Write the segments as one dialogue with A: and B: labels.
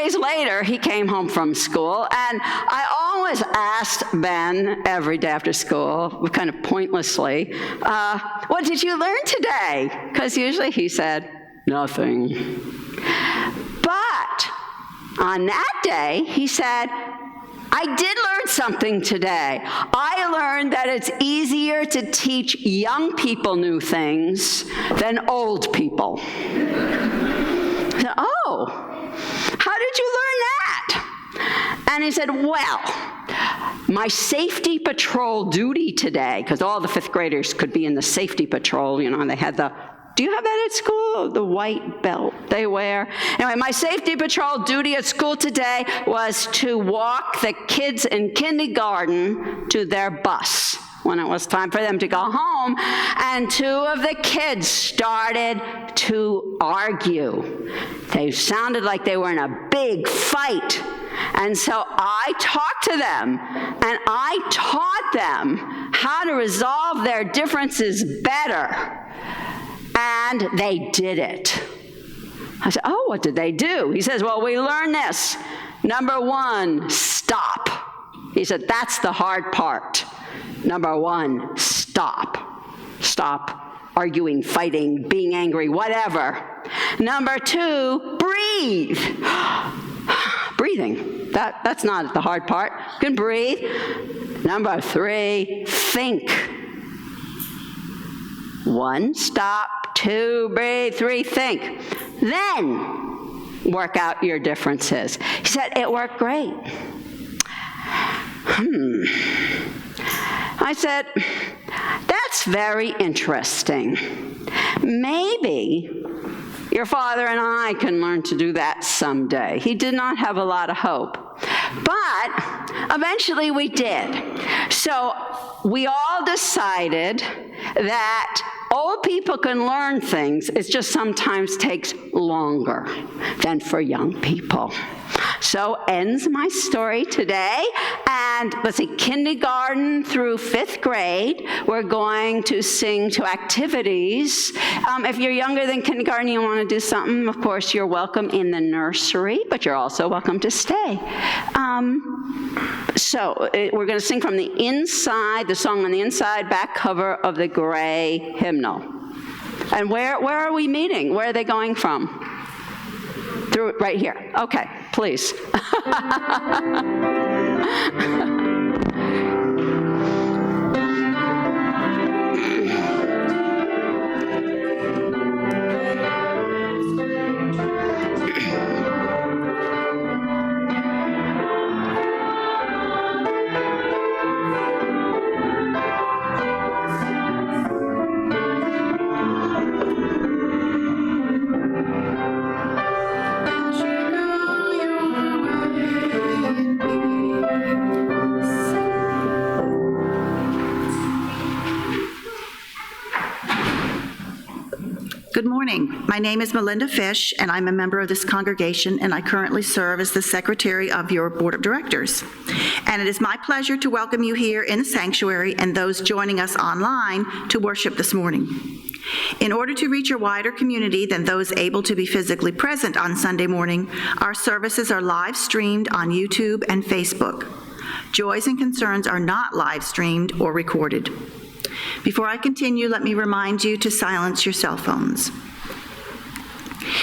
A: days later, he came home from school, and I always asked Ben every day after school, kind of pointlessly, what did you learn today? Because usually he said, nothing. But on that day, he said, I did learn something today. I learned that it's easier to teach young people new things than old people. I said, oh, how did you learn that? And he said, well, my safety patrol duty today, because all the fifth graders could be in the safety patrol, and they had do you have that at school? The white belt they wear? Anyway, my safety patrol duty at school today was to walk the kids in kindergarten to their bus when it was time for them to go home, and two of the kids started to argue. They sounded like they were in a big fight. And so I talked to them, and I taught them how to resolve their differences better. And they did it. I said, oh, what did they do? He says, well, we learned this. Number one, stop. He said, that's the hard part. Number one, stop. Stop arguing, fighting, being angry, whatever. Number two, breathe. Breathing. That's not the hard part. You can breathe. Number three, think. One, stop. Two, breathe. Three, think. Then work out your differences. He said, it worked great. I said, that's very interesting. Maybe your father and I can learn to do that someday. He did not have a lot of hope. But eventually we did. So we all decided that old people can learn things. It just sometimes takes longer than for young people. So ends my story today. And let's see, kindergarten through fifth grade, we're going to sing to activities. If you're younger than kindergarten, you want to do something, of course, you're welcome in the nursery, but you're also welcome to stay. We're going to sing from the inside, the song on the inside back cover of the gray hymnal. And where are we meeting? Where are they going from? Through right here. Okay, please.
B: Good morning. My name is Melinda Fish, and I'm a member of this congregation, and I currently serve as the secretary of your board of directors. And it is my pleasure to welcome you here in the sanctuary and those joining us online to worship this morning. In order to reach a wider community than those able to be physically present on Sunday morning, our services are live streamed on YouTube and Facebook. Joys and concerns are not live streamed or recorded. Before I continue, let me remind you to silence your cell phones.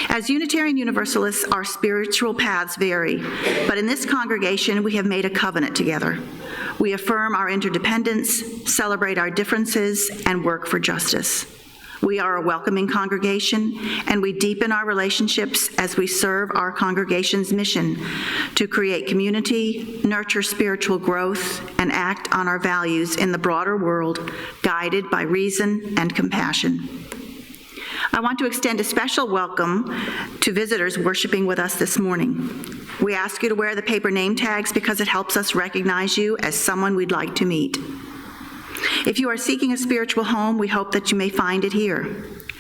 B: As Unitarian Universalists, our spiritual paths vary, but in this congregation, we have made a covenant together. We affirm our interdependence, celebrate our differences, and work for justice. We are a welcoming congregation, and we deepen our relationships as we serve our congregation's mission to create community, nurture spiritual growth, and act on our values in the broader world, guided by reason and compassion. I want to extend a special welcome to visitors worshiping with us this morning. We ask you to wear the paper name tags because it helps us recognize you as someone we'd like to meet. If you are seeking a spiritual home, we hope that you may find it here.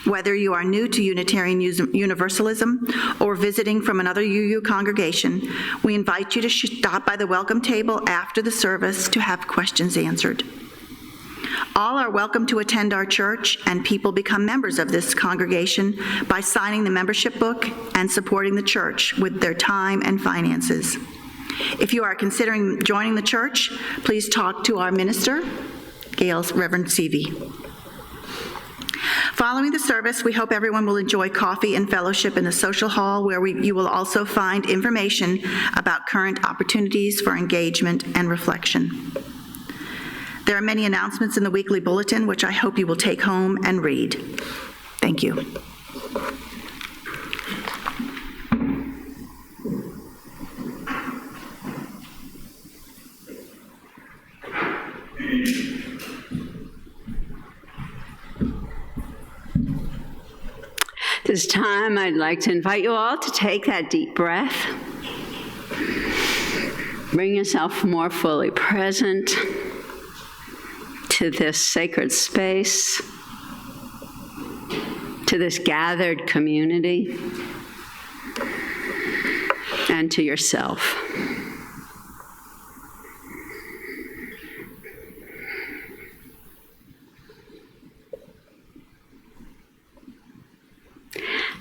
B: Whether you are new to Unitarian Universalism or visiting from another UU congregation, we invite you to stop by the welcome table after the service to have questions answered. All are welcome to attend our church, and people become members of this congregation by signing the membership book and supporting the church with their time and finances. If you are considering joining the church, please talk to our minister, Reverend Seavey. Following the service, we hope everyone will enjoy coffee and fellowship in the social hall, where you will also find information about current opportunities for engagement and reflection. There are many announcements in the weekly bulletin, which I hope you will take home and read. Thank you.
A: This time, I'd like to invite you all to take that deep breath. Bring yourself more fully present to this sacred space, to this gathered community, and to yourself.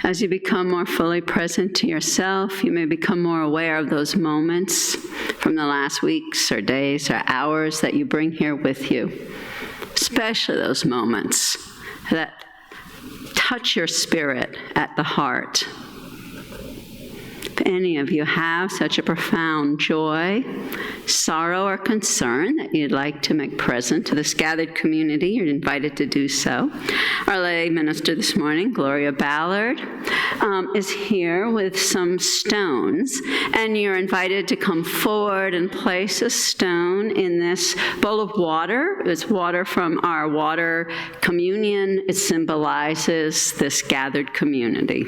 A: As you become more fully present to yourself, you may become more aware of those moments from the last weeks or days or hours that you bring here with you, especially those moments that touch your spirit at the heart. If any of you have such a profound joy, sorrow, or concern that you'd like to make present to this gathered community, you're invited to do so. Our lay minister this morning, Gloria Ballard, is here with some stones, and you're invited to come forward and place a stone in this bowl of water. It's water from our water communion. It symbolizes this gathered community.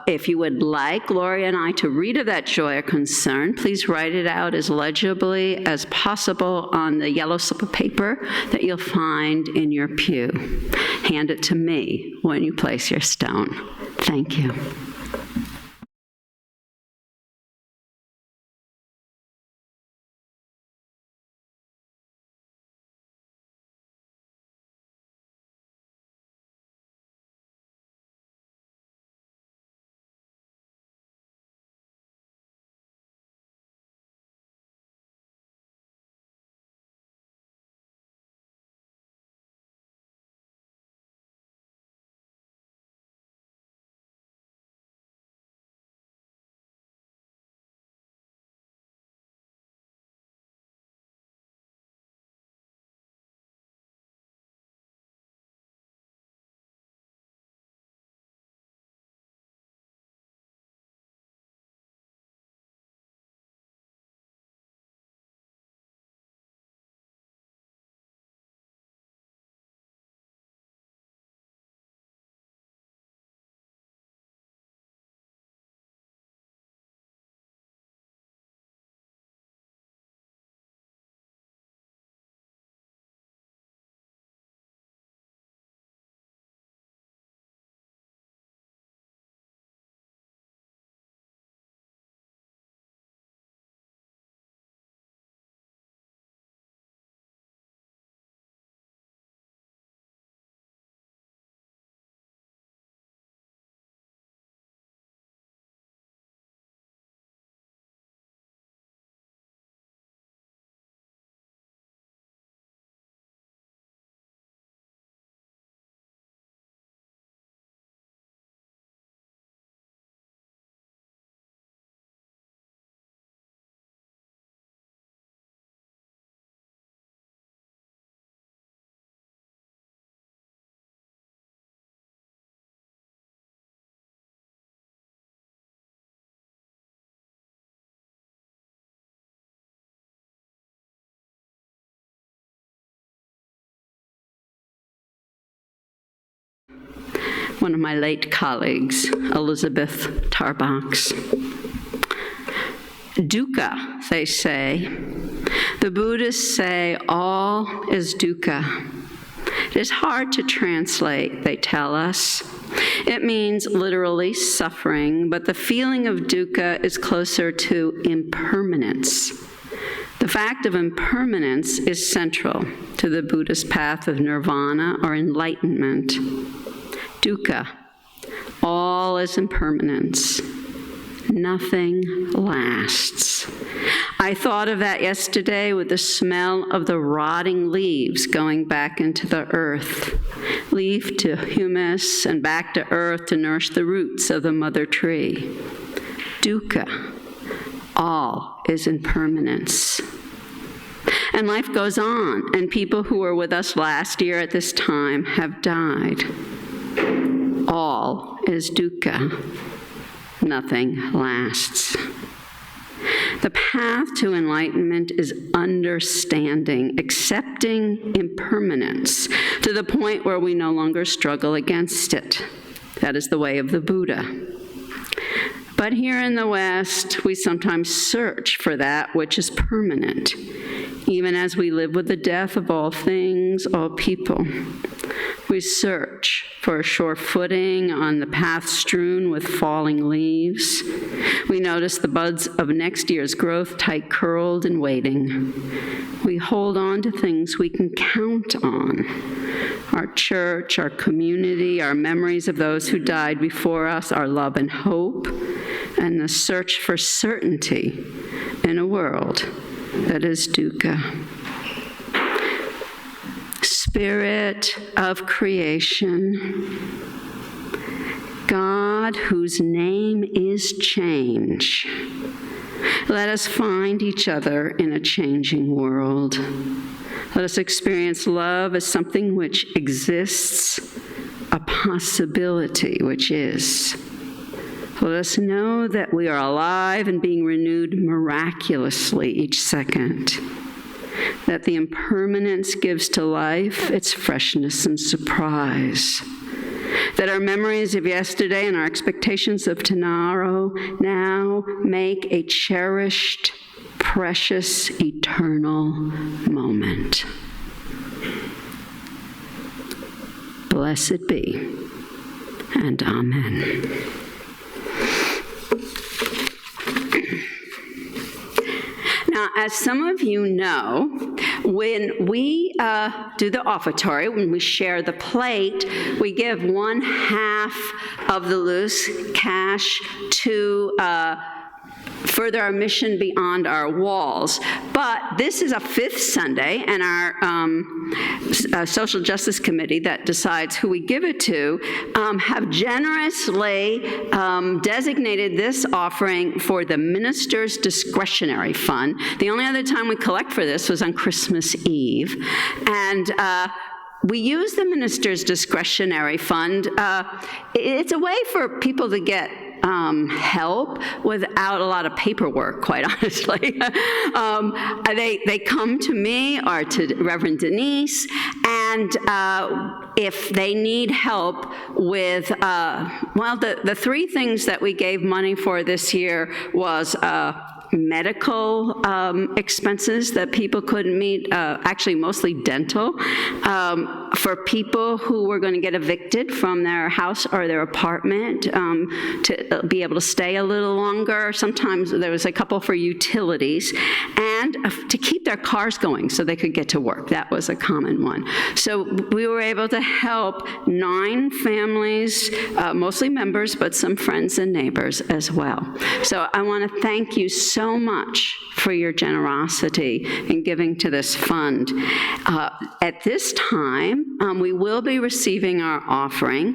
A: If you would like Gloria and I to read of that joy or concern, please write it out as legibly as possible on the yellow slip of paper that you'll find in your pew. Hand it to me when you place your stone. Thank you. One of my late colleagues, Elizabeth Tarbox. Dukkha, they say. The Buddhists say all is dukkha. It is hard to translate, they tell us. It means literally suffering, but the feeling of dukkha is closer to impermanence. The The fact of impermanence is central to the Buddhist path of nirvana or enlightenment. Dukkha, all is impermanence. Nothing lasts. I thought of that yesterday with the smell of the rotting leaves going back into the earth. Leaf to humus and back to earth to nourish the roots of the mother tree. Dukkha, all is impermanence. And life goes on, and people who were with us last year at this time have died. All is dukkha. Nothing lasts. The path to enlightenment is understanding, accepting impermanence to the point where we no longer struggle against it. That is the way of the Buddha. But here in the West, we sometimes search for that which is permanent, even as we live with the death of all things, all people. We search for a sure footing on the path strewn with falling leaves. We notice the buds of next year's growth tight curled and waiting. We hold on to things we can count on. Our church, our community, our memories of those who died before us, our love and hope, and the search for certainty in a world that is dukkha. Spirit of creation, God whose name is change, let us find each other in a changing world. Let us experience love as something which exists, a possibility which is. Let us know that we are alive and being renewed miraculously each second. That the impermanence gives to life its freshness and surprise. That our memories of yesterday and our expectations of tomorrow now make a cherished, precious, eternal moment. Blessed be, and amen. Now, as some of you know, when we do the offertory, when we share the plate, we give 1/2 of the loose cash to further our mission beyond our walls. But this is a fifth Sunday, and our Social Justice Committee that decides who we give it to have generously designated this offering for the Minister's Discretionary Fund. The only other time we collect for this was on Christmas Eve. And we use the Minister's Discretionary Fund. It's a way for people to get help without a lot of paperwork, quite honestly. They come to me or to Reverend Denise, and if they need help with, the three things that we gave money for this year was medical expenses that people couldn't meet, actually mostly dental, for people who were going to get evicted from their house or their apartment to be able to stay a little longer. Sometimes there was a couple for utilities, and to keep their cars going so they could get to work. That was a common one. So we were able to help 9 families, mostly members, but some friends and neighbors as well. So I want to thank you so much for your generosity in giving to this fund. At this time, we will be receiving our offering.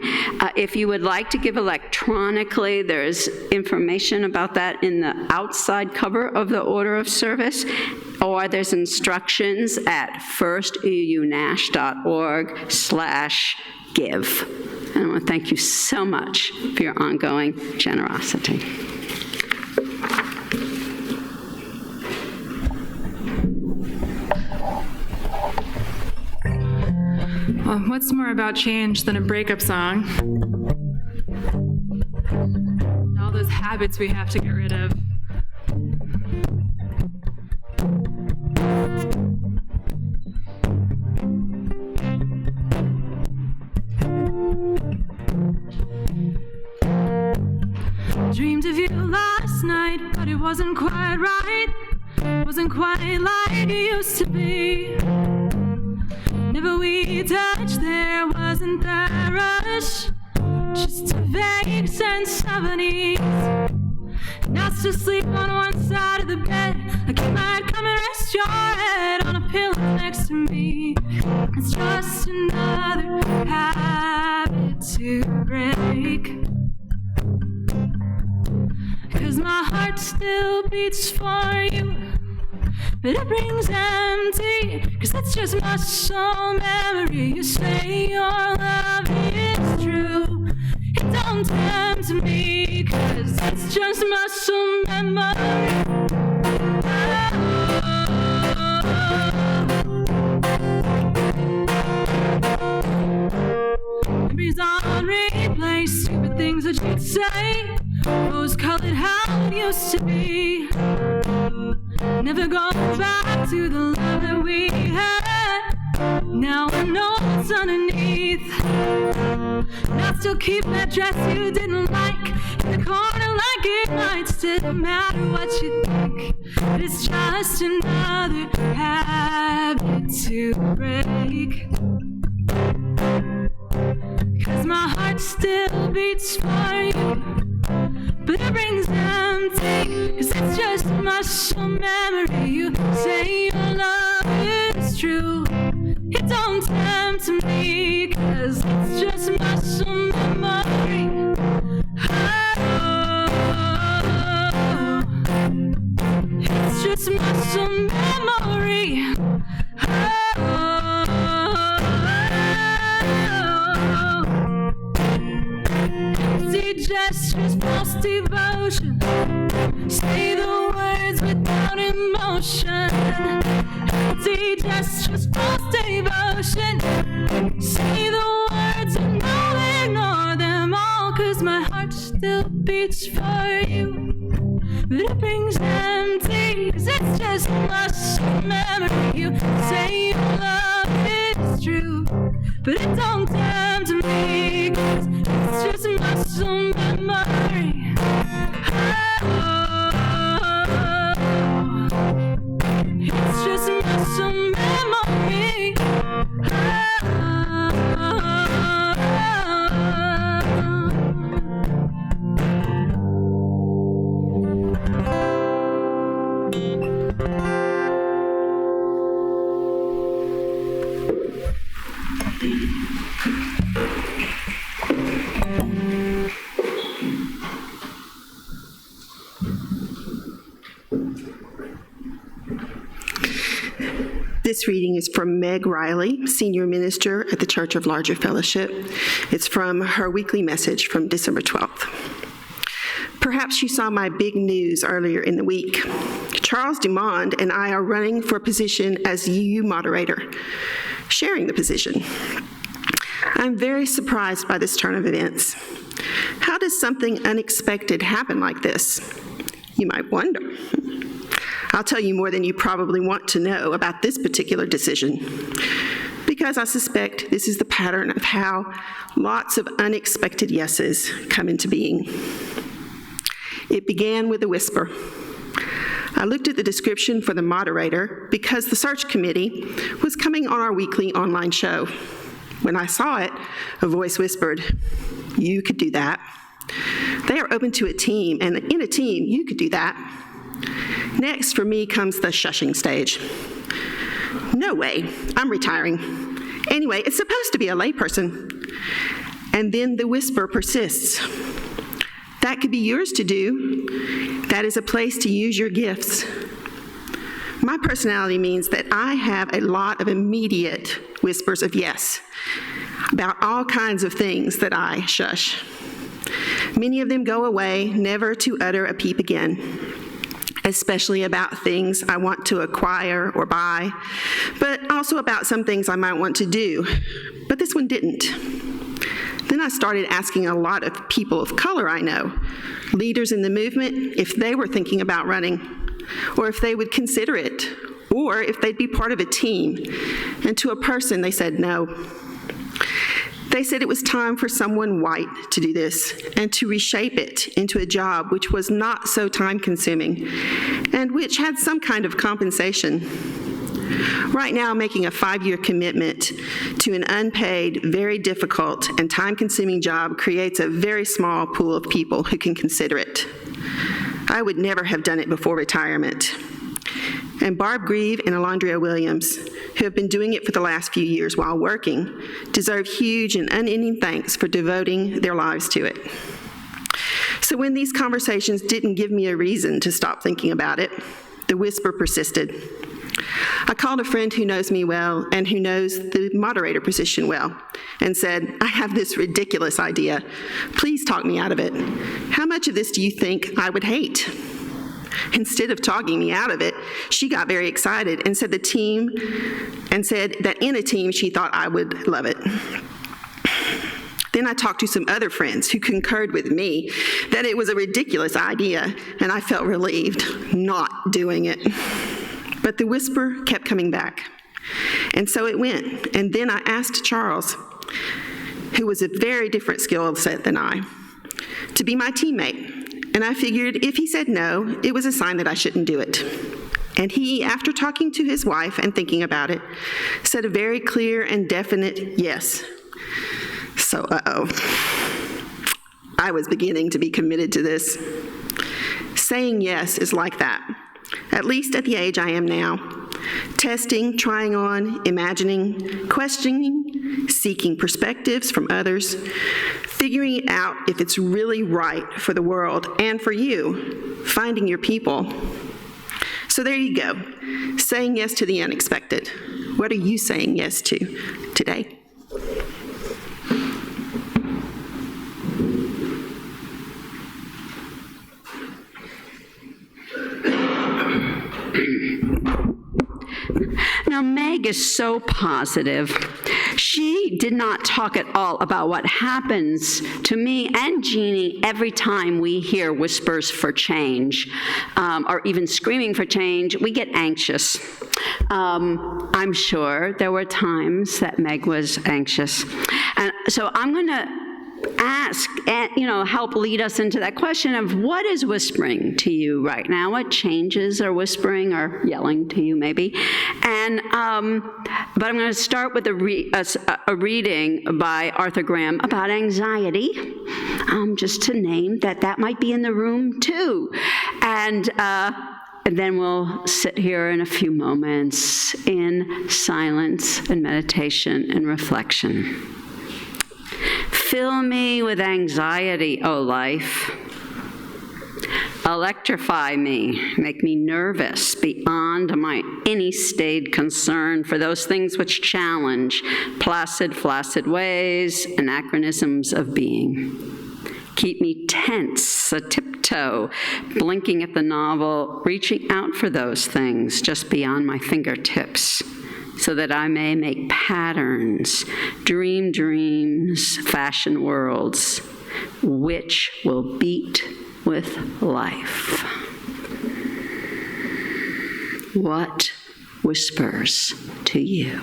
A: If you would like to give electronically, there's information about that in the outside cover of the order of service, or there's instructions at firstunash.org/give. And I want to thank you so much for your ongoing generosity.
C: Well, what's more about change than a breakup song? All those habits we have to get rid of. Dreamed of you last night, but it wasn't quite right. wasn't quite like it used to be. Whenever we touched, there wasn't that rush, just a vague sense of unease. Now it's to sleep on one side of the bed, like you might come and rest your head on a pillow next to me. It's just another habit to break, 'cause my heart still beats for you, but it rings empty, 'cause it's just muscle memory. You say your love is true, it don't tempt me, 'cause it's just muscle memory. Memories on replay, stupid things that you'd say, rose-colored how it used to be. Never go back to the love that we had. Now I know what's underneath. And I still keep that dress you didn't like in the corner like it might still matter what you think. But it's just another habit to break, 'cause my heart still beats for you, but it rings empty, 'cause it's just muscle memory. You say your love is true, it don't tempt me, 'cause it's just muscle memory. Oh, it's just muscle memory. Empty gestures, false devotion. Say the words without emotion. Empty gestures, false devotion. Say the words and I'll ignore them all, 'cause my heart still beats for you, but it rings empty, 'cause it's just muscle memory. You say your love is true, but it don't tempt me, 'cause it's just muscle memory. It's just muscle memory.
D: This reading is from Meg Riley, Senior Minister at the Church of Larger Fellowship. It's from her weekly message from December 12th. Perhaps you saw my big news earlier in the week. Charles Dumond and I are running for a position as UU moderator, sharing the position. I'm very surprised by this turn of events. How does something unexpected happen like this? You might wonder. I'll tell you more than you probably want to know about this particular decision, because I suspect this is the pattern of how lots of unexpected yeses come into being. It began with a whisper. I looked at the description for the moderator because the search committee was coming on our weekly online show. When I saw it, a voice whispered, "You could do that. They are open to a team, and in a team, you could do that." Next, for me, comes the shushing stage. No way, I'm retiring. Anyway, it's supposed to be a layperson. And then the whisper persists. That could be yours to do. That is a place to use your gifts. My personality means that I have a lot of immediate whispers of yes about all kinds of things that I shush. Many of them go away, never to utter a peep again, especially about things I want to acquire or buy, but also about some things I might want to do, but this one didn't. Then I started asking a lot of people of color I know, leaders in the movement, if they were thinking about running, or if they would consider it, or if they'd be part of a team. And to a person, they said no. They said it was time for someone white to do this and to reshape it into a job which was not so time-consuming and which had some kind of compensation. Right now, making a 5-year commitment to an unpaid, very difficult, and time-consuming job creates a very small pool of people who can consider it. I would never have done it before retirement. And Barb Grieve and Alondria Williams, who have been doing it for the last few years while working, deserve huge and unending thanks for devoting their lives to it. So when these conversations didn't give me a reason to stop thinking about it, the whisper persisted. I called a friend who knows me well and who knows the moderator position well and said, I have this ridiculous idea. Please talk me out of it. How much of this do you think I would hate? Instead of talking me out of it, she got very excited and said that in a team she thought I would love it. Then I talked to some other friends who concurred with me that it was a ridiculous idea, and I felt relieved not doing it. But the whisper kept coming back. And so it went. And then I asked Charles, who was a very different skill set than I, to be my teammate. And I figured if he said no, it was a sign that I shouldn't do it. And he, after talking to his wife and thinking about it, said a very clear and definite yes. So, I was beginning to be committed to this. Saying yes is like that, at least at the age I am now. Testing, trying on, imagining, questioning, seeking perspectives from others, figuring out if it's really right for the world and for you, finding your people. So there you go, saying yes to the unexpected. What are you saying yes to today?
A: Now, Meg is so positive. She did not talk at all about what happens to me and Jeannie every time we hear whispers for change, or even screaming for change. We get anxious. I'm sure there were times that Meg was anxious. And so I'm going to ask and, help lead us into that question of what is whispering to you right now? What changes are whispering or yelling to you maybe? And, but I'm going to start with a reading by Arthur Graham about anxiety, just to name that might be in the room too. And then we'll sit here in a few moments in silence and meditation and reflection. Fill me with anxiety, O life. Electrify me, make me nervous beyond my any staid concern for those things which challenge placid, flaccid ways, anachronisms of being. Keep me tense, a tiptoe, blinking at the novel, reaching out for those things just beyond my fingertips, so that I may make patterns, dream dreams, fashion worlds, which will beat with life. What whispers to you?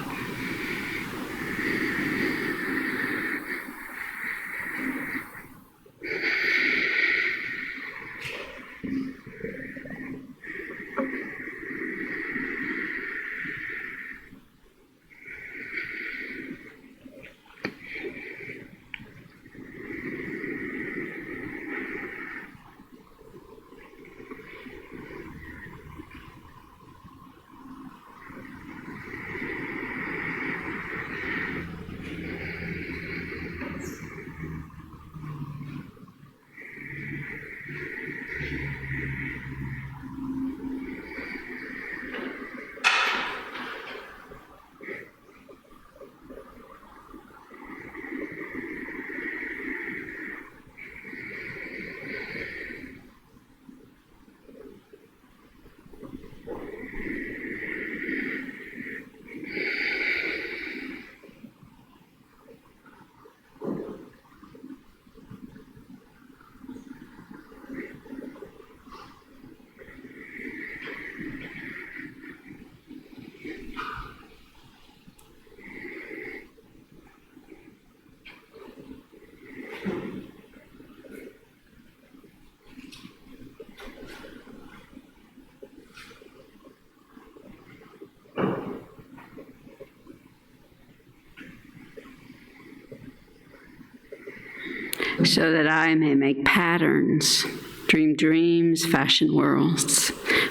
A: so that I may make patterns, dream dreams, fashion worlds,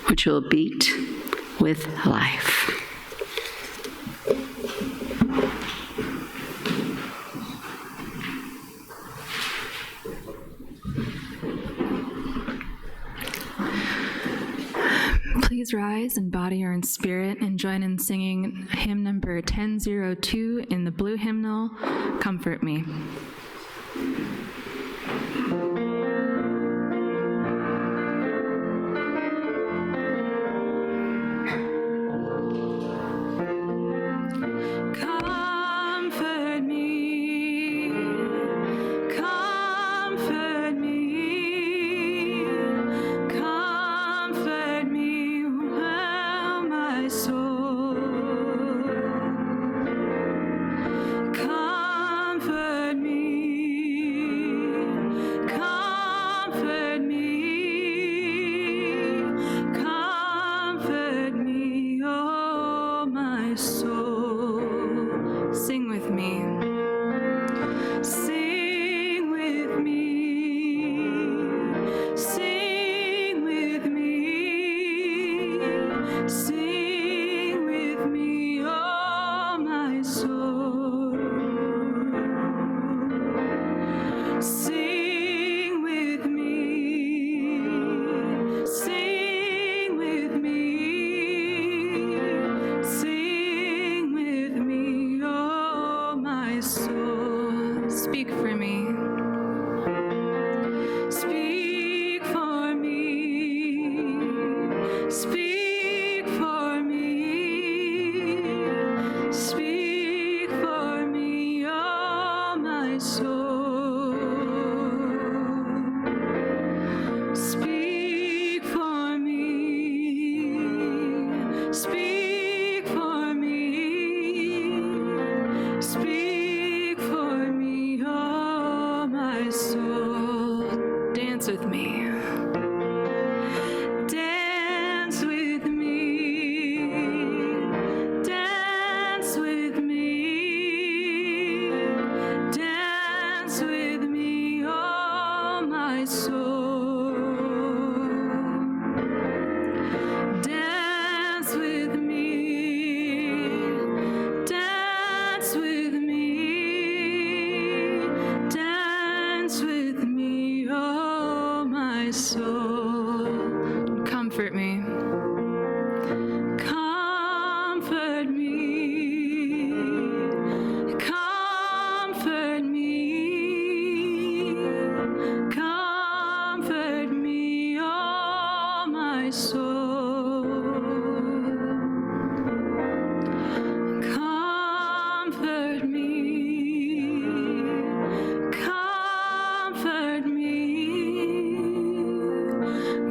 A: which will beat with life.
C: Please rise in body or in spirit and join in singing hymn number 1002 in the blue hymnal, Comfort Me. Comfort me, comfort me, comfort me, oh my soul. Comfort me, comfort me, comfort me, oh my soul. Sing with me. Sing with me. Sing with me. Sing with me, oh my soul. Sing with me. Sing with me. Sing with me, oh my soul. Speak for me. Speak for me. Speak for me. Speak for me, oh my soul. Speak for me. Speak for me. Speak for me, oh my soul. Dance with me. Dance with me. Dance with me. Dance with me, oh my soul. Dance with me. Dance with me. Dance with me, oh my soul. Comfort me. Comfort me. Comfort me. Comfort me, oh my soul. Comfort me. Comfort me.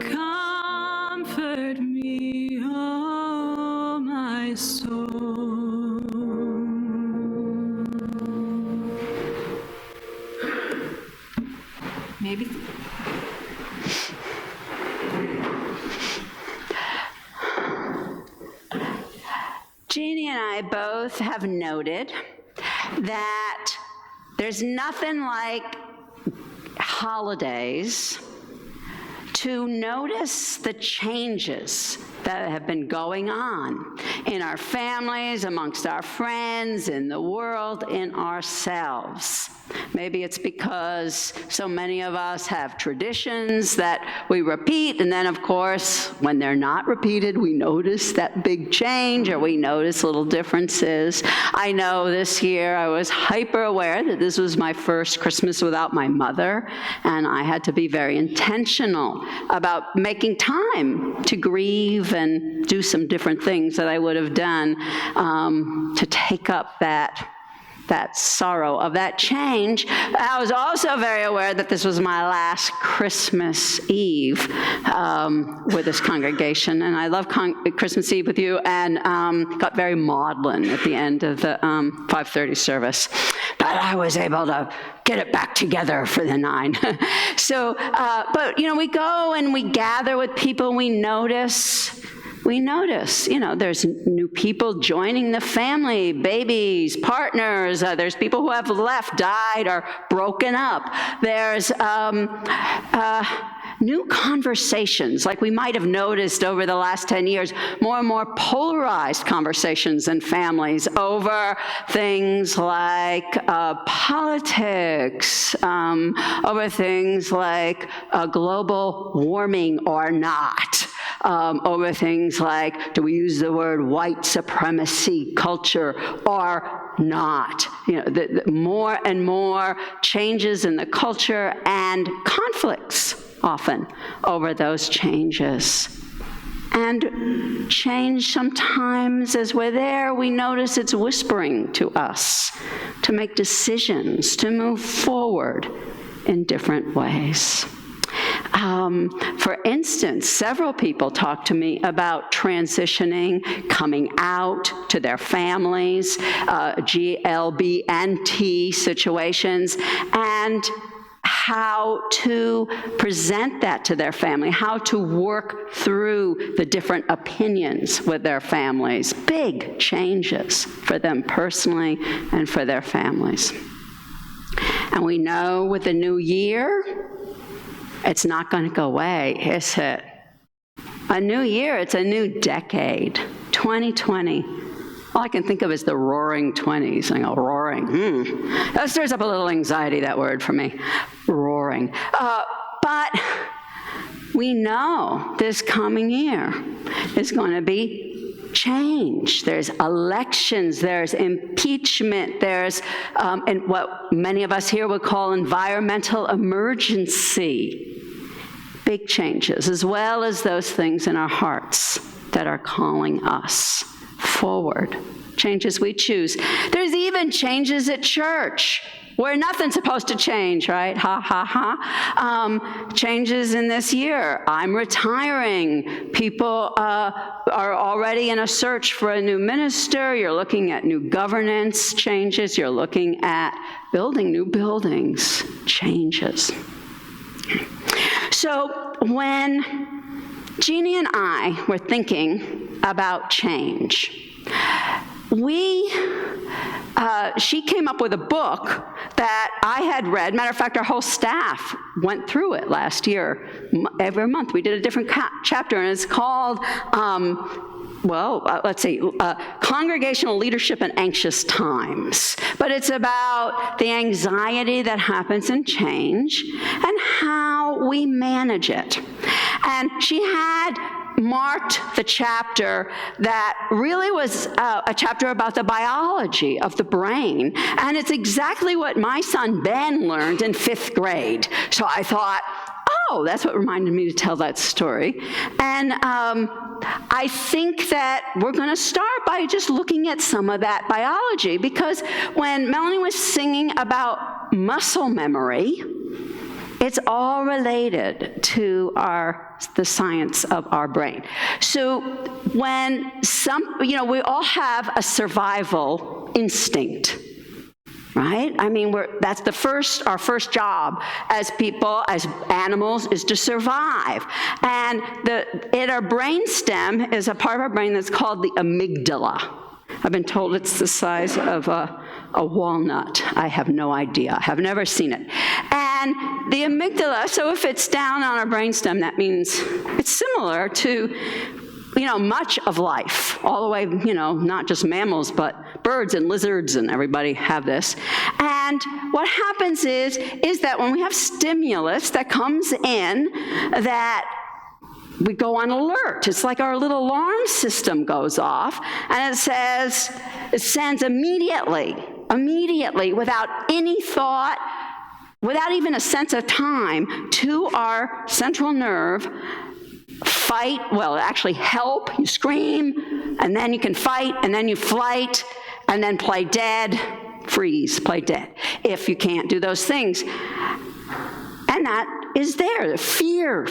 C: Comfort me, oh my soul. Maybe.
A: Jeannie and I both have noted that there's nothing like holidays to notice the changes that have been going on in our families, amongst our friends, in the world, in ourselves. Maybe it's because so many of us have traditions that we repeat, and then, of course, when they're not repeated, we notice that big change, or we notice little differences. I know this year I was hyper aware that this was my first Christmas without my mother, and I had to be very intentional about making time to grieve and do some different things that I would have done to take up that sorrow of that change. I was also very aware that this was my last Christmas Eve with this congregation, and I love Christmas Eve with you, and got very maudlin at the end of the 5:30 service. But I was able to get it back together for the 9. So, but we go and we gather with people, we notice we notice, there's new people joining the family, babies, partners. There's people who have left, died, or broken up. There's new conversations, like we might have noticed over the last 10 years, more and more polarized conversations in families over things like politics, over things like global warming or not. Over things like, do we use the word white supremacy culture or not? More and more changes in the culture and conflicts often over those changes. And change sometimes, as we're there, we notice it's whispering to us to make decisions, to move forward in different ways. For instance, several people talked to me about transitioning, coming out to their families, GLBNT situations, and how to present that to their family, how to work through the different opinions with their families. Big changes for them personally and for their families. And we know with the new year, it's not going to go away, is it? A new year, it's a new decade, 2020. All I can think of is the roaring 20s. I go, roaring. That stirs up a little anxiety, that word for me, roaring. But we know this coming year is going to be change. There's elections, there's impeachment, there's and what many of us here would call environmental emergency. Big changes, as well as those things in our hearts that are calling us forward. Changes we choose. There's even changes at church, where nothing's supposed to change, right? Ha, ha, ha. Changes in this year. I'm retiring. People are already in a search for a new minister. You're looking at new governance changes. You're looking at building new buildings. Changes. So when Jeannie and I were thinking about change, she came up with a book that I had read. Matter of fact, our whole staff went through it last year. Every month we did a different chapter, and it's called, Congregational Leadership in Anxious Times. But it's about the anxiety that happens in change and how we manage it. And she had marked the chapter that really was a chapter about the biology of the brain. And it's exactly what my son Ben learned in 5th grade. So I thought, oh, that's what reminded me to tell that story. And I think that we're going to start by just looking at some of that biology, because when Melanie was singing about muscle memory, it's all related to the science of our brain. So when we all have a survival instinct, right? I mean, that's our first job as people, as animals, is to survive. And our brainstem is a part of our brain that's called the amygdala. I've been told it's the size of a walnut. I have no idea. I have never seen it. And the amygdala, so if it's down on our brainstem, that means it's similar to, much of life, all the way, not just mammals, but birds and lizards and everybody have this. And what happens is that when we have stimulus that comes in, that we go on alert. It's like our little alarm system goes off, and it sends immediately, without any thought, without even a sense of time, to our central nerve, help, you scream, and then you can fight, and then you flight, and then play dead, freeze, play dead, if you can't do those things. And that is there. Fear,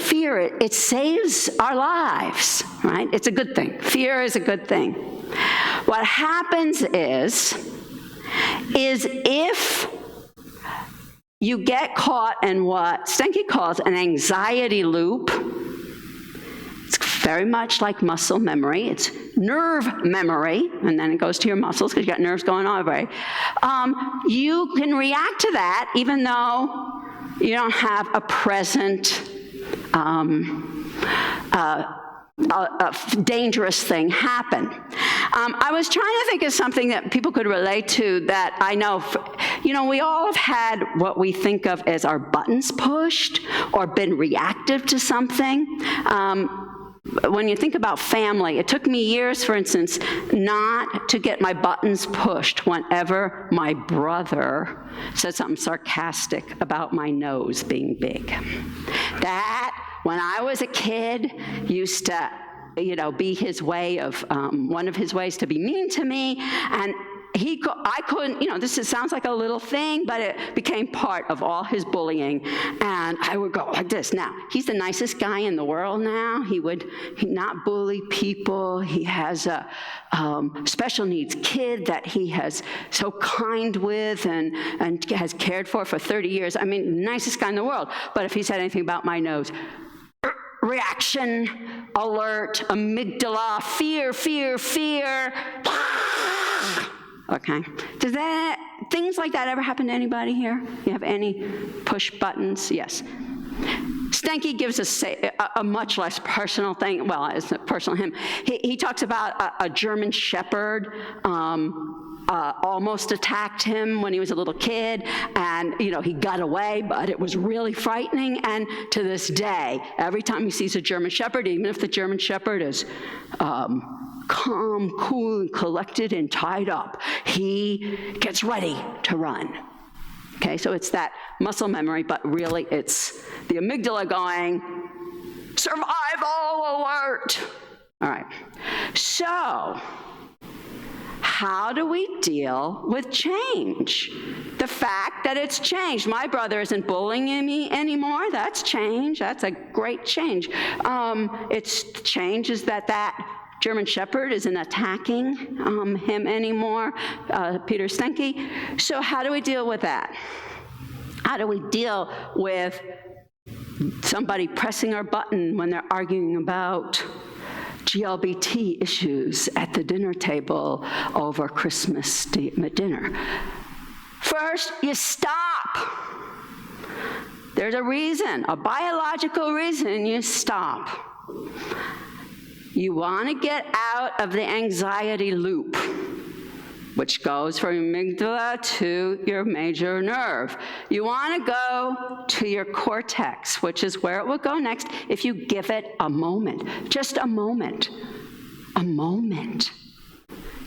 A: it saves our lives, right? It's a good thing. Fear is a good thing. What happens is if you get caught in what Stenke calls an anxiety loop, it's very much like muscle memory. It's nerve memory, and then it goes to your muscles because you got nerves going all over. You can react to that even though you don't have a present a dangerous thing happen. I was trying to think of something that people could relate to that I know, we all have had what we think of as our buttons pushed or been reactive to something. When you think about family, it took me years, for instance, not to get my buttons pushed whenever my brother said something sarcastic about my nose being big. That, when I was a kid, used to, be his way of, one of his ways to be mean to me, and I couldn't, sounds like a little thing, but it became part of all his bullying, and I would go like this. Now, he's the nicest guy in the world now. He not bully people. He has a special needs kid that he has so kind with and has cared for 30 years. I mean, nicest guy in the world. But if he said anything about my nose, reaction, alert, amygdala, fear. Okay. Does things like that ever happen to anybody here? You have any push buttons? Yes. Stenke gives us a much less personal thing. Well, it's not personal to him. He talks about a German Shepherd almost attacked him when he was a little kid, and he got away, but it was really frightening. And to this day, every time he sees a German Shepherd, even if the German Shepherd is calm, cool, and collected and tied up, he gets ready to run. Okay, so it's that muscle memory, but really it's the amygdala going, survival alert. All right, so how do we deal with change? The fact that it's changed. My brother isn't bullying me anymore. That's change. That's a great change. It's change is that German Shepherd isn't attacking him anymore, Peter Stenke. So how do we deal with that? How do we deal with somebody pressing our button when they're arguing about GLBT issues at the dinner table over Christmas dinner? First, you stop. There's a reason, a biological reason you stop. You want to get out of the anxiety loop, which goes from your amygdala to your major nerve. You want to go to your cortex, which is where it will go next if you give it a moment. Just a moment. A moment.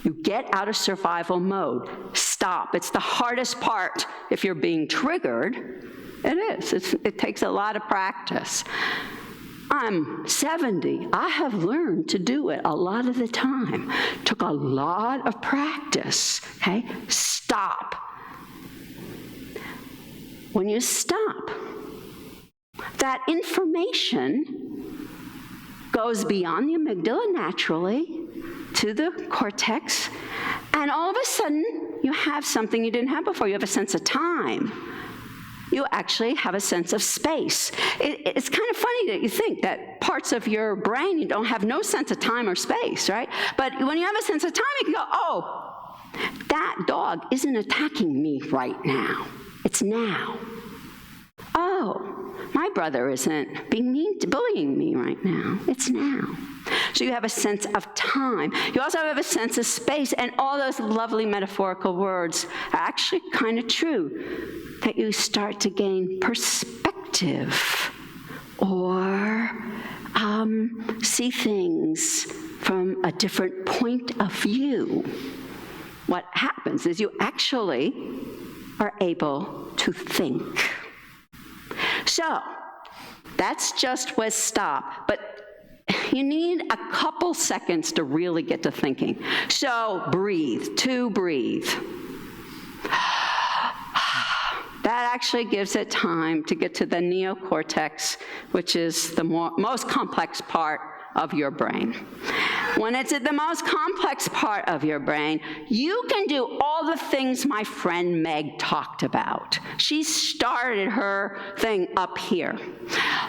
A: You get out of survival mode. Stop. It's the hardest part if you're being triggered. It is. It takes a lot of practice. I'm 70. I have learned to do it a lot of the time. Took a lot of practice, okay? Stop. When you stop, that information goes beyond the amygdala naturally to the cortex, and all of a sudden, you have something you didn't have before. You have a sense of time. You actually have a sense of space. It's kind of funny that you think that parts of your brain, you don't have no sense of time or space, right? But when you have a sense of time, you can go, oh, that dog isn't attacking me right now. It's now. Oh, my brother isn't bullying me right now. It's now. So you have a sense of time. You also have a sense of space, and all those lovely metaphorical words are actually kind of true. That you start to gain perspective or see things from a different point of view. What happens is you actually are able to think. So that's just with stop, but you need a couple seconds to really get to thinking. So breathe, breathe. That actually gives it time to get to the neocortex, which is the most complex part of your brain. when it's at the most complex part of your brain, you can do all the things my friend Meg talked about. She started her thing up here.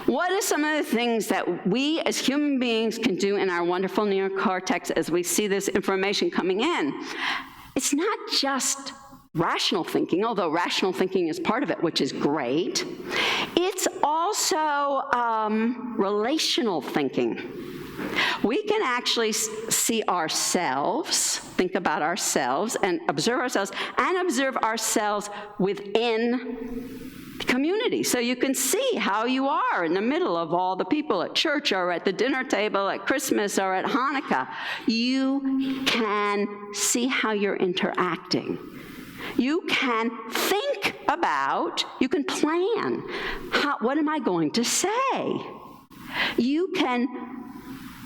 A: What are some of the things that we as human beings can do in our wonderful neocortex as we see this information coming in? It's not just rational thinking, although rational thinking is part of it, which is great. It's also relational thinking. We can actually see ourselves, think about ourselves, and observe ourselves within the community. So you can see how you are in the middle of all the people at church or at the dinner table at Christmas or at Hanukkah. You can see how you're interacting. You can think about, you can plan, what am I going to say? You can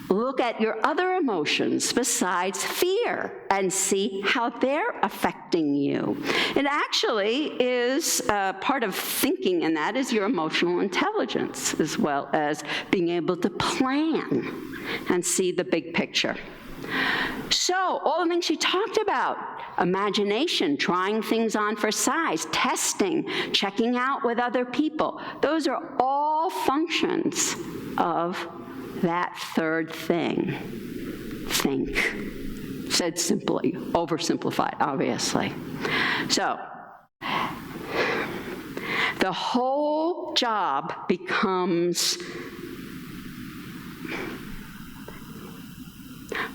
A: look at your other emotions besides fear and see how they're affecting you. It actually is part of thinking, and that is your emotional intelligence, as well as being able to plan and see the big picture. So, all the things she talked about, imagination, trying things on for size, testing, checking out with other people, those are all functions of that third thing, think. Said simply, oversimplified, obviously. So, the whole job becomes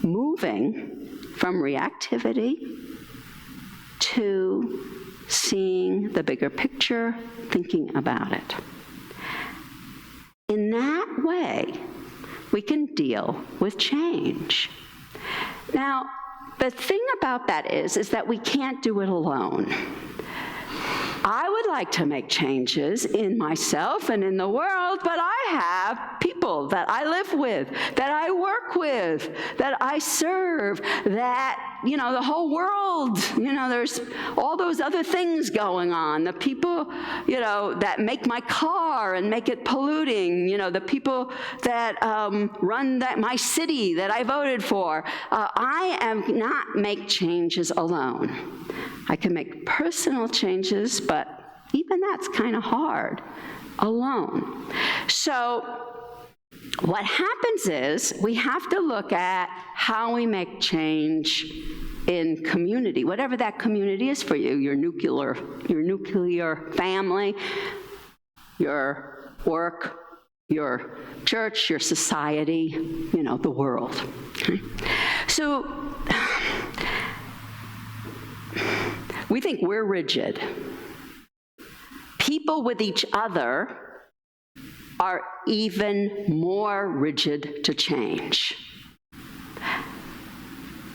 A: moving from reactivity to seeing the bigger picture, thinking about it. In that way, we can deal with change. Now, the thing about that is that we can't do it alone. I would like to make changes in myself and in the world, but I have people that I live with, that I work with, that I serve, that, the whole world, there's all those other things going on. The people, that make my car and make it polluting, the people that run my city that I voted for. I am not make changes alone. I can make personal changes, but even that's kind of hard alone. So what happens is we have to look at how we make change in community, whatever that community is for you, your nuclear family, your work, your church, your society, the world. Okay? So we think we're rigid. People with each other are even more rigid to change.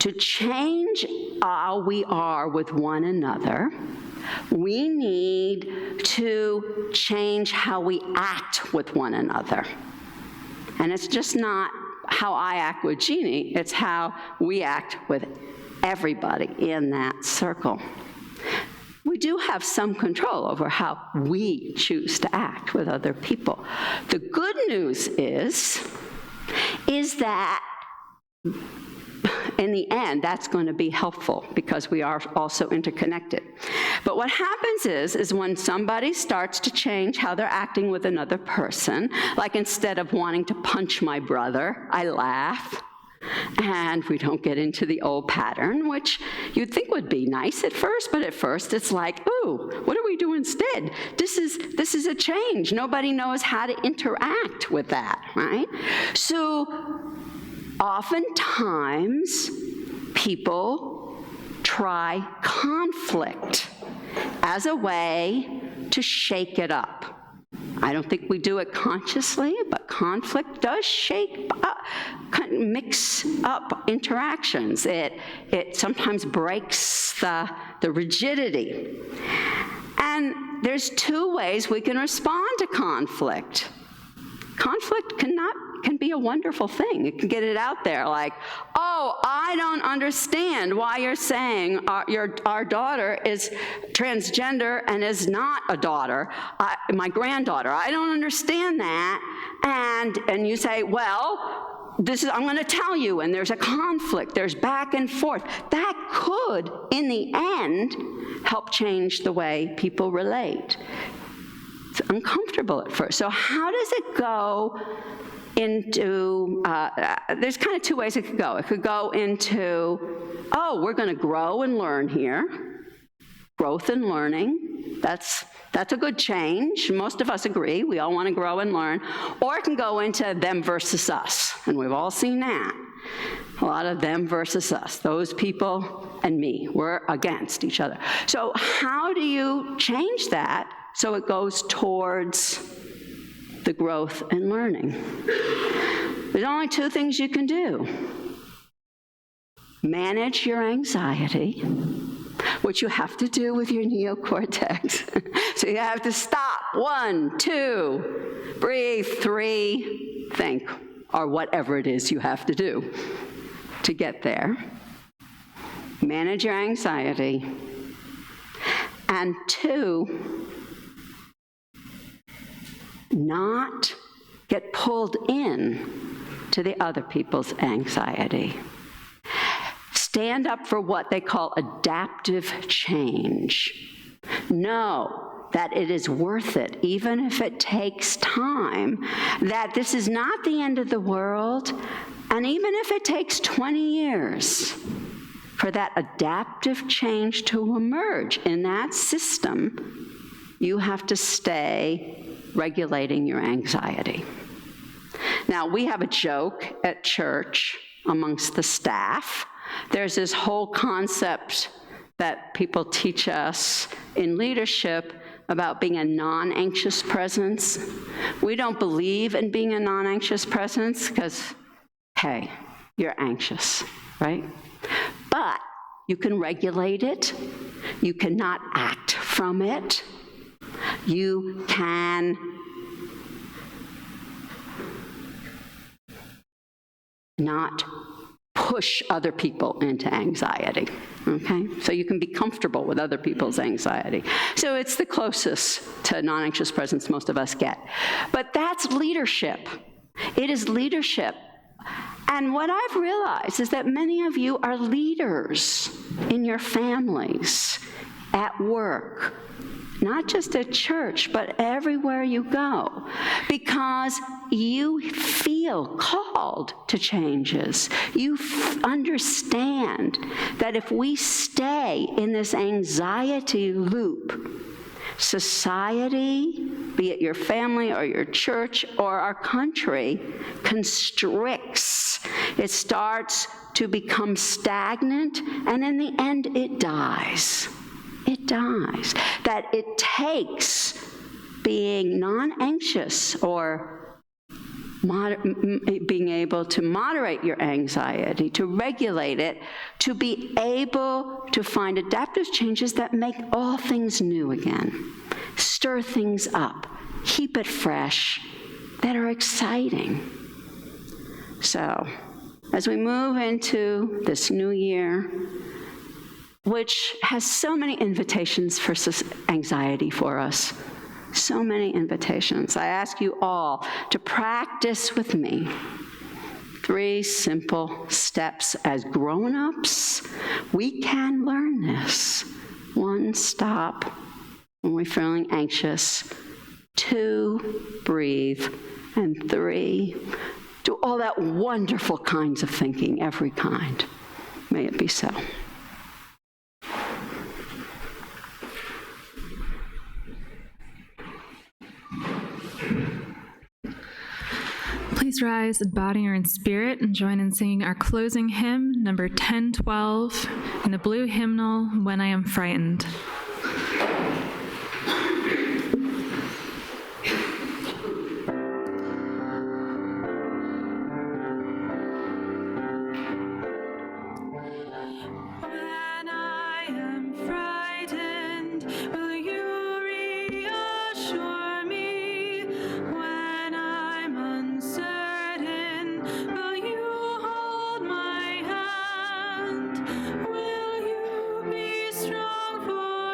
A: To change how we are with one another, we need to change how we act with one another. And it's just not how I act with Jeannie, it's how we act with everybody in that circle. We do have some control over how we choose to act with other people. The good news is that in the end, that's going to be helpful because we are also interconnected. But what happens is when somebody starts to change how they're acting with another person, like instead of wanting to punch my brother, I laugh. And we don't get into the old pattern, which you'd think would be nice at first, but at first it's like, ooh, what do we do instead? This is a change. Nobody knows how to interact with that, right? So oftentimes people try conflict as a way to shake it up. I don't think we do it consciously, but conflict does shake up, mix up interactions. It sometimes breaks the rigidity. And there's two ways we can respond to conflict. Conflict can be a wonderful thing. It can get it out there like, oh, I don't understand why you're saying our daughter is transgender and is not a daughter, my granddaughter. I don't understand that. And you say, well, I'm going to tell you, and there's a conflict, there's back and forth. That could, in the end, help change the way people relate. It's uncomfortable at first. So how does it go into, there's kind of two ways it could go. It could go into, oh, we're going to grow and learn here. Growth and learning, that's a good change. Most of us agree. We all want to grow and learn. Or it can go into them versus us, and we've all seen that. A lot of them versus us. Those people and me, we're against each other. So how do you change that so it goes towards the growth and learning? There's only two things you can do. Manage your anxiety, which you have to do with your neocortex. So you have to stop. 1, 2, breathe, 3, think, or whatever it is you have to do to get there. Manage your anxiety. And 2, not get pulled in to the other people's anxiety. Stand up for what they call adaptive change. Know that it is worth it, even if it takes time, that this is not the end of the world, and even if it takes 20 years for that adaptive change to emerge in that system, you have to stay regulating your anxiety. Now, we have a joke at church amongst the staff. There's this whole concept that people teach us in leadership about being a non-anxious presence. We don't believe in being a non-anxious presence because, hey, you're anxious, right? But you can regulate it. You cannot act from it. You can not push other people into anxiety, okay? So you can be comfortable with other people's anxiety. So it's the closest to non-anxious presence most of us get. But that's leadership. It is leadership. And what I've realized is that many of you are leaders in your families, at work, not just at church, but everywhere you go, because you feel called to changes. You understand that if we stay in this anxiety loop, society, be it your family or your church or our country, constricts. It starts to become stagnant, and in the end, it dies. It dies. That it takes being non-anxious or being able to moderate your anxiety, to regulate it, to be able to find adaptive changes that make all things new again, stir things up, keep it fresh, that are exciting. So, as we move into this new year, which has so many invitations for anxiety for us, so many invitations. I ask you all to practice with me 3 simple steps. As grown-ups, we can learn this. 1, stop when we're feeling anxious. 2, breathe. And 3, do all that wonderful kinds of thinking, every kind. May it be so.
C: Please rise in body or in spirit and join in singing our closing hymn, number 1012, in the blue hymnal, When I Am Frightened.
E: Strong for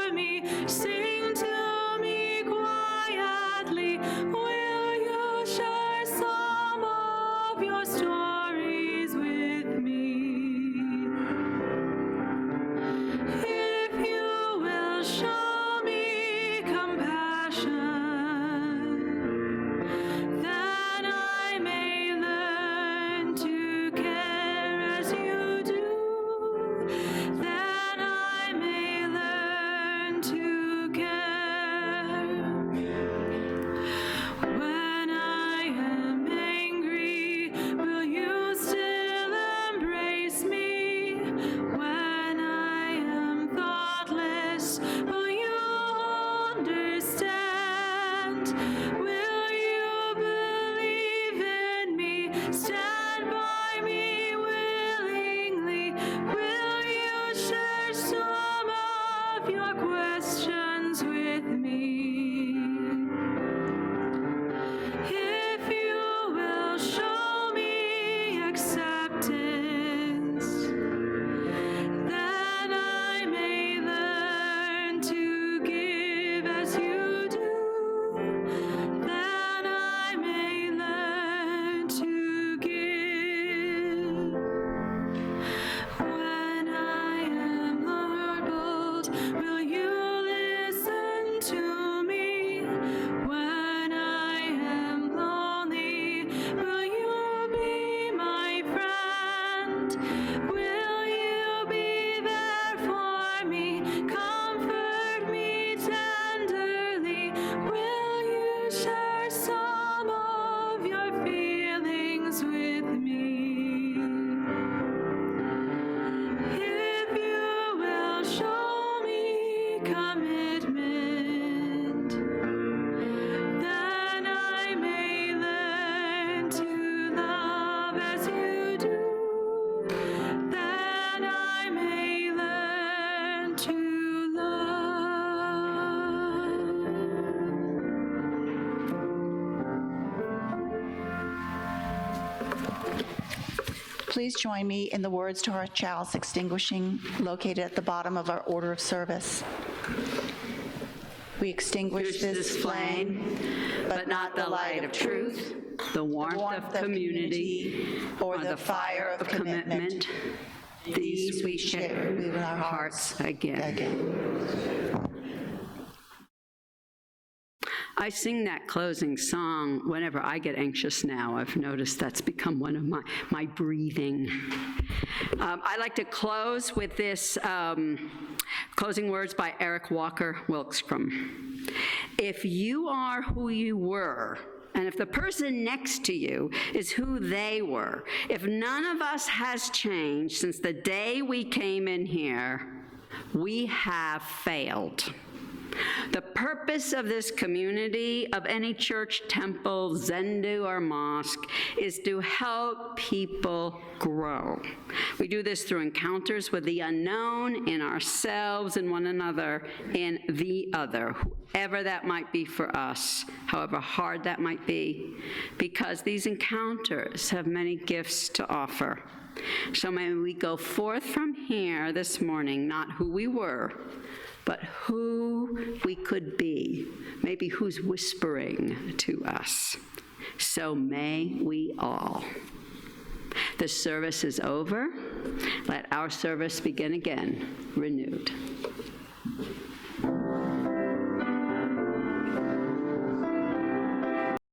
C: Will you be there for me? Comfort me tenderly. Will you share some of your feelings with me? If you will show me commitment, then I may learn to love as you do. Then I may learn to love.
B: Please join me in the words to our chalice extinguishing located at the bottom of our order of service. We extinguish this flame,
A: but not the light of truth, the warmth of community, or the fire of commitment. These we share with our hearts again. I sing that closing song whenever I get anxious now. I've noticed that's become one of my breathing. I like to close with this closing words by Eric Walker Wilkstrom. If you are who you were, and if the person next to you is who they were, if none of us has changed since the day we came in here, we have failed. The purpose of this community, of any church, temple, zendu, or mosque, is to help people grow. We do this through encounters with the unknown, in ourselves, in one another, in the other, whoever that might be for us, however hard that might be, because these encounters have many gifts to offer. So may we go forth from here this morning, not who we were, but who we could be, maybe who's whispering to us. So may we all. The service is over. Let our service begin again, renewed.